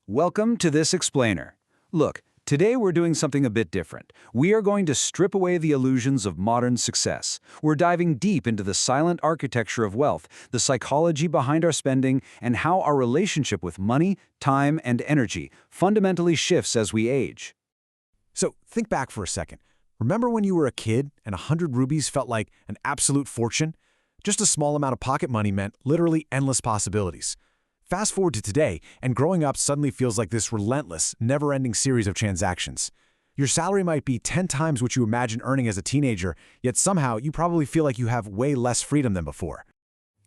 Welcome to this explainer. Look, today we're doing something a bit different. We are going to strip away the illusions of modern success. We're diving deep into the silent architecture of wealth, the psychology behind our spending, and how our relationship with money, time, and energy fundamentally shifts as we age. So think back for a second. Remember when you were a kid and 100 rupees felt like an absolute fortune? Just a small amount of pocket money meant literally endless possibilities. Fast forward to today, and growing up suddenly feels like this relentless, never-ending series of transactions. Your salary might be 10 times what you imagined earning as a teenager, yet somehow you probably feel like you have way less freedom than before.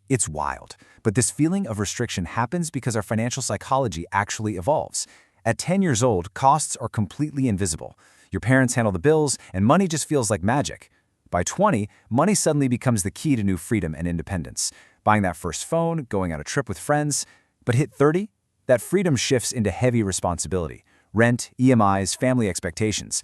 It's wild, but this feeling of restriction happens because our financial psychology actually evolves. At 10 years old, costs are completely invisible. Your parents handle the bills, and money just feels like magic. By 20, money suddenly becomes the key to new freedom and independence. Buying that first phone, going on a trip with friends. But hit 30, that freedom shifts into heavy responsibility, rent, EMIs, family expectations.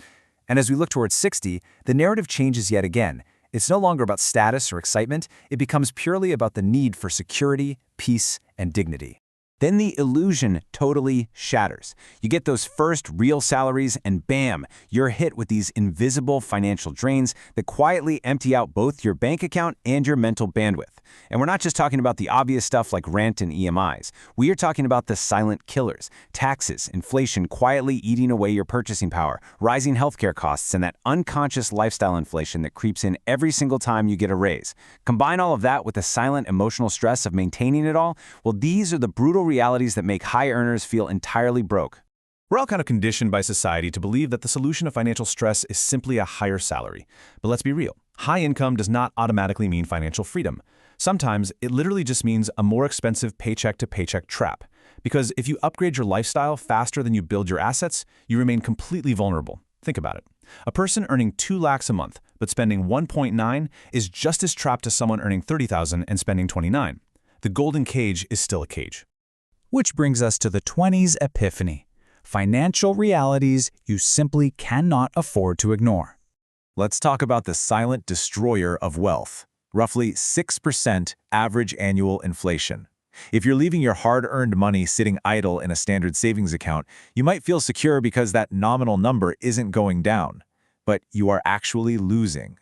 And as we look towards 60, the narrative changes yet again. It's no longer about status or excitement, it becomes purely about the need for security, peace, and dignity. Then the illusion totally shatters. You get those first real salaries and bam, you're hit with these invisible financial drains that quietly empty out both your bank account and your mental bandwidth. And we're not just talking about the obvious stuff like rent and EMIs. We are talking about the silent killers, taxes, inflation quietly eating away your purchasing power, rising healthcare costs, and that unconscious lifestyle inflation that creeps in every single time you get a raise. Combine all of that with the silent emotional stress of maintaining it all, well, these are the brutal realities that make high earners feel entirely broke. We're all kind of conditioned by society to believe that the solution to financial stress is simply a higher salary. But let's be real. High income does not automatically mean financial freedom. Sometimes it literally just means a more expensive paycheck-to-paycheck trap. Because if you upgrade your lifestyle faster than you build your assets, you remain completely vulnerable. Think about it. A person earning 2 lakhs a month but spending 1.9 is just as trapped as someone earning 30,000 and spending 29. The golden cage is still a cage. Which brings us to the 20s epiphany. Financial realities you simply cannot afford to ignore. Let's talk about the silent destroyer of wealth. Roughly 6% average annual inflation. If you're leaving your hard-earned money sitting idle in a standard savings account, you might feel secure because that nominal number isn't going down. But you are actually losing.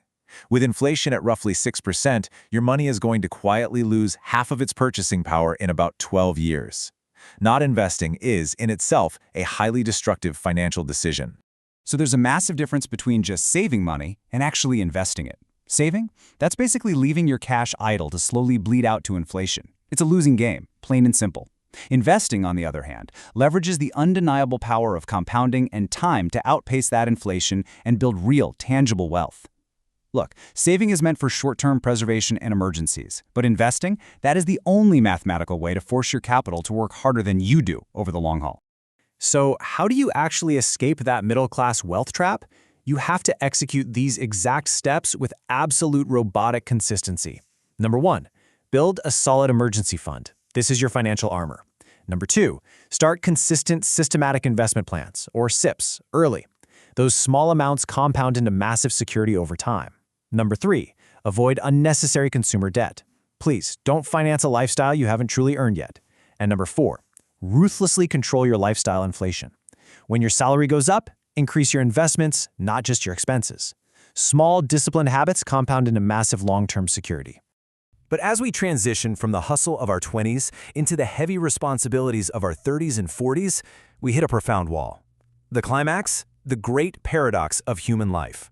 With inflation at roughly 6%, your money is going to quietly lose half of its purchasing power in about 12 years. Not investing is, in itself, a highly destructive financial decision. So there's a massive difference between just saving money and actually investing it. Saving? That's basically leaving your cash idle to slowly bleed out to inflation. It's a losing game, plain and simple. Investing, on the other hand, leverages the undeniable power of compounding and time to outpace that inflation and build real, tangible wealth. Look, saving is meant for short-term preservation and emergencies, but investing, that is the only mathematical way to force your capital to work harder than you do over the long haul. So how do you actually escape that middle-class wealth trap? You have to execute these exact steps with absolute robotic consistency. Number 1, build a solid emergency fund. This is your financial armor. Number 2, start consistent systematic investment plans, or SIPs, early. Those small amounts compound into massive security over time. Number 3, avoid unnecessary consumer debt. Please, don't finance a lifestyle you haven't truly earned yet. And number 4, ruthlessly control your lifestyle inflation. When your salary goes up, increase your investments, not just your expenses. Small, disciplined habits compound into massive long-term security. But as we transition from the hustle of our 20s into the heavy responsibilities of our 30s and 40s, we hit a profound wall. The climax? The great paradox of human life.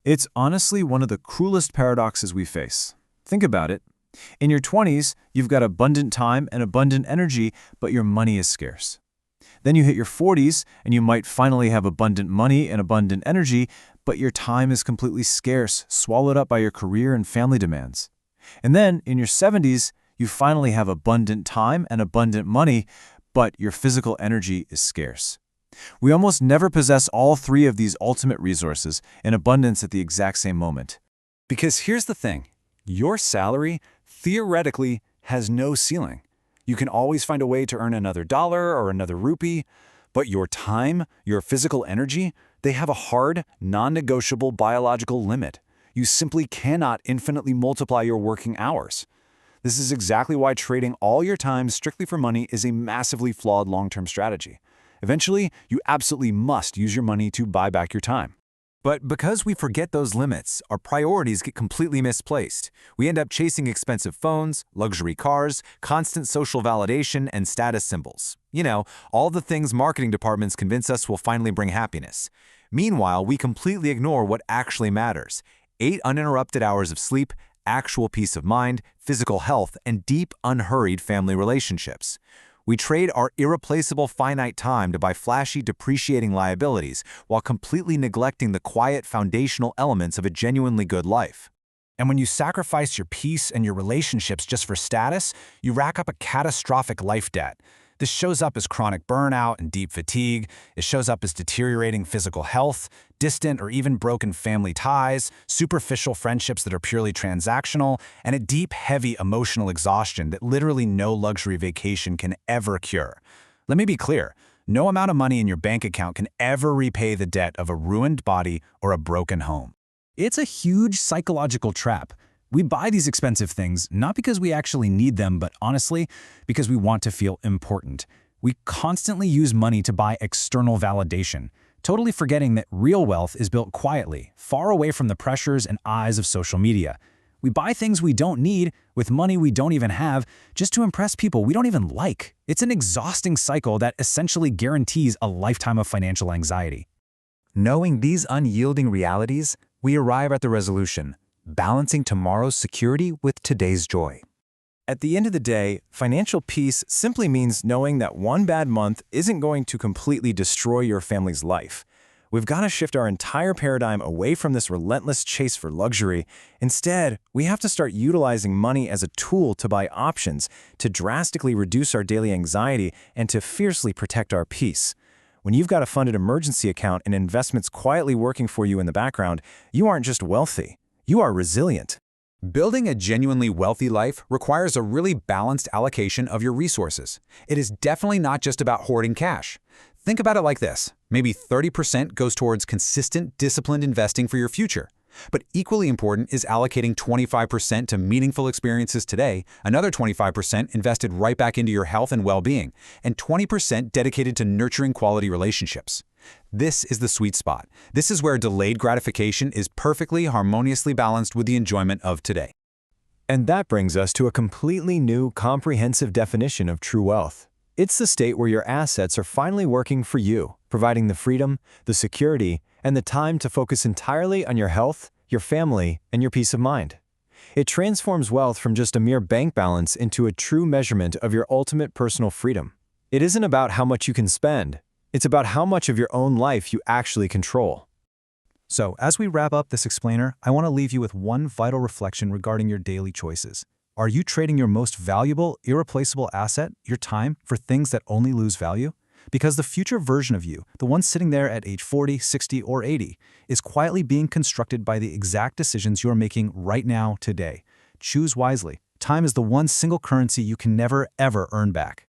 It's honestly one of the cruelest paradoxes we face. Think about it. In your 20s, you've got abundant time and abundant energy, but your money is scarce. Then you hit your 40s, and you might finally have abundant money and abundant energy, but your time is completely scarce, swallowed up by your career and family demands. And then, in your 70s, you finally have abundant time and abundant money, but your physical energy is scarce. We almost never possess all three of these ultimate resources in abundance at the exact same moment. Because here's the thing. Your salary, theoretically, has no ceiling. You can always find a way to earn another dollar or another rupee, but your time, your physical energy, they have a hard, non-negotiable biological limit. You simply cannot infinitely multiply your working hours. This is exactly why trading all your time strictly for money is a massively flawed long-term strategy. Eventually, you absolutely must use your money to buy back your time. But because we forget those limits, our priorities get completely misplaced. We end up chasing expensive phones, luxury cars, constant social validation, and status symbols. You know, all the things marketing departments convince us will finally bring happiness. Meanwhile, we completely ignore what actually matters: 8 uninterrupted hours of sleep, actual peace of mind, physical health, and deep, unhurried family relationships. We trade our irreplaceable finite time to buy flashy, depreciating liabilities while completely neglecting the quiet, foundational elements of a genuinely good life. And when you sacrifice your peace and your relationships just for status, you rack up a catastrophic life debt. This shows up as chronic burnout and deep fatigue. It shows up as deteriorating physical health, distant or even broken family ties, superficial friendships that are purely transactional, and a deep, heavy emotional exhaustion that literally no luxury vacation can ever cure. Let me be clear. No amount of money in your bank account can ever repay the debt of a ruined body or a broken home. It's a huge psychological trap. We buy these expensive things not because we actually need them, but honestly, because we want to feel important. We constantly use money to buy external validation, totally forgetting that real wealth is built quietly, far away from the pressures and eyes of social media. We buy things we don't need with money we don't even have just to impress people we don't even like. It's an exhausting cycle that essentially guarantees a lifetime of financial anxiety. Knowing these unyielding realities, we arrive at the resolution: balancing tomorrow's security with today's joy. At the end of the day, financial peace simply means knowing that one bad month isn't going to completely destroy your family's life. We've got to shift our entire paradigm away from this relentless chase for luxury. Instead, we have to start utilizing money as a tool to buy options, to drastically reduce our daily anxiety, and to fiercely protect our peace. When you've got a funded emergency account and investments quietly working for you in the background, you aren't just wealthy. You are resilient. Building a genuinely wealthy life requires a really balanced allocation of your resources. It is definitely not just about hoarding cash. Think about it like this: maybe 30% goes towards consistent, disciplined investing for your future. But equally important is allocating 25% to meaningful experiences today, another 25% invested right back into your health and well-being, and 20% dedicated to nurturing quality relationships. This is the sweet spot. This is where delayed gratification is perfectly harmoniously balanced with the enjoyment of today. And that brings us to a completely new, comprehensive definition of true wealth. It's the state where your assets are finally working for you, providing the freedom, the security, and the time to focus entirely on your health, your family, and your peace of mind. It transforms wealth from just a mere bank balance into a true measurement of your ultimate personal freedom. It isn't about how much you can spend. It's about how much of your own life you actually control. So, as we wrap up this explainer, I want to leave you with one vital reflection regarding your daily choices. Are you trading your most valuable, irreplaceable asset, your time, for things that only lose value? Because the future version of you, the one sitting there at age 40, 60, or 80, is quietly being constructed by the exact decisions you're making right now, today. Choose wisely. Time is the one single currency you can never, ever earn back.